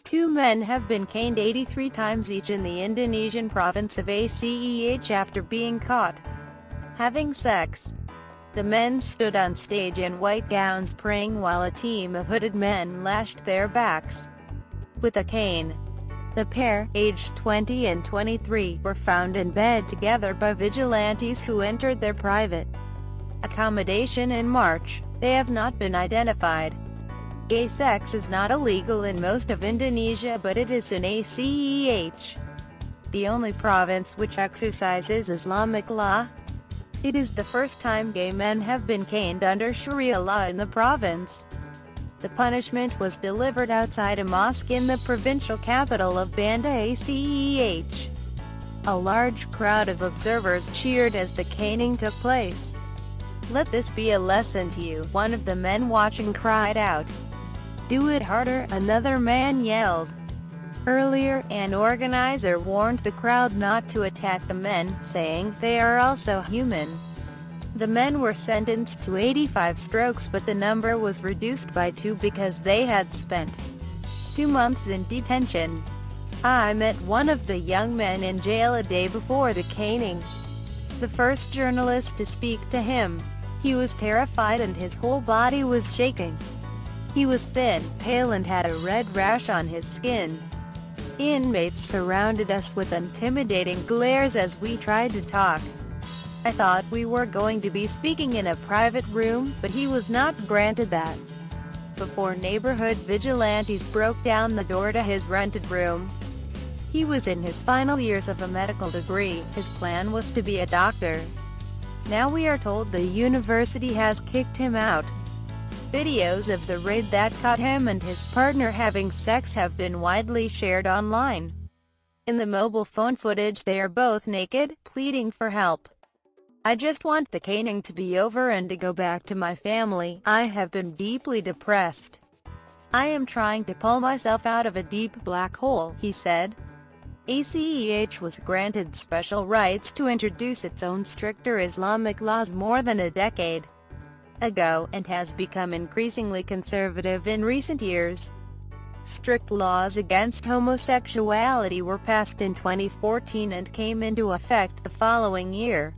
Two men have been caned 83 times each in the Indonesian province of Aceh after being caught having sex. The men stood on stage in white gowns praying while a team of hooded men lashed their backs with a cane. The pair, aged 20 and 23, were found in bed together by vigilantes who entered their private accommodation in March. They have not been identified. Gay sex is not illegal in most of Indonesia, but it is in Aceh, the only province which exercises Islamic law. It is the first time gay men have been caned under Sharia law in the province. The punishment was delivered outside a mosque in the provincial capital of Banda Aceh. A large crowd of observers cheered as the caning took place. "Let this be a lesson to you," one of the men watching cried out. "Do it harder," another man yelled. Earlier, an organizer warned the crowd not to attack the men, saying, "They are also human." The men were sentenced to 85 strokes, but the number was reduced by 2 because they had spent 2 months in detention. I met one of the young men in jail a day before the caning. The first journalist to speak to him. He was terrified and his whole body was shaking. He was thin, pale and had a red rash on his skin. Inmates surrounded us with intimidating glares as we tried to talk. I thought we were going to be speaking in a private room, but he was not granted that. Before neighborhood vigilantes broke down the door to his rented room. He was in his final years of a medical degree. His plan was to be a doctor. Now we are told the university has kicked him out. Videos of the raid that caught him and his partner having sex have been widely shared online. In the mobile phone footage they are both naked, pleading for help. "I just want the caning to be over and to go back to my family. I have been deeply depressed. I am trying to pull myself out of a deep black hole," he said. Aceh was granted special rights to introduce its own stricter Islamic laws more than a decade ago, and has become increasingly conservative in recent years. Strict laws against homosexuality were passed in 2014 and came into effect the following year.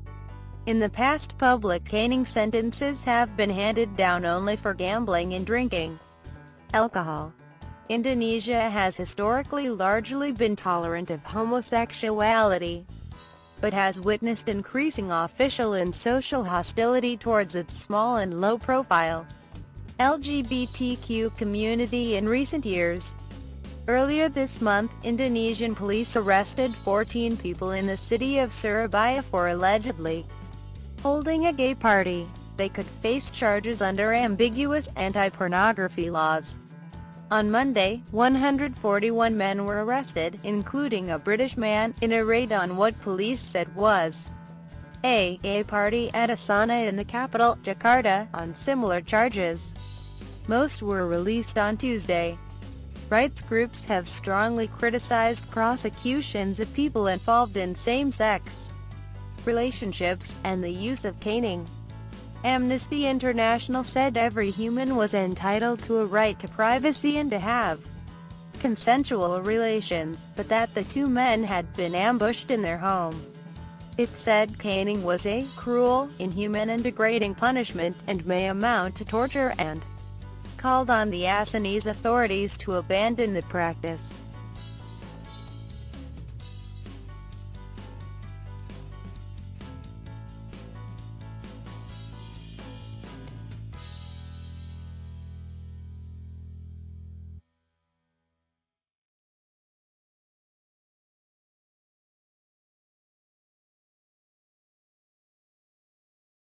In the past, public caning sentences have been handed down only for gambling and drinking alcohol. Indonesia has historically largely been tolerant of homosexuality, but has witnessed increasing official and social hostility towards its small and low-profile LGBTQ community in recent years. Earlier this month, Indonesian police arrested 14 people in the city of Surabaya for allegedly holding a gay party. They could face charges under ambiguous anti-pornography laws. On Monday, 141 men were arrested, including a British man, in a raid on what police said was a gay party at a sauna in the capital, Jakarta, on similar charges. Most were released on Tuesday. Rights groups have strongly criticized prosecutions of people involved in same-sex relationships, and the use of caning. Amnesty International said every human was entitled to a right to privacy and to have consensual relations, but that the two men had been ambushed in their home. It said caning was a cruel, inhuman and degrading punishment, and may amount to torture, and called on the Acehnese authorities to abandon the practice.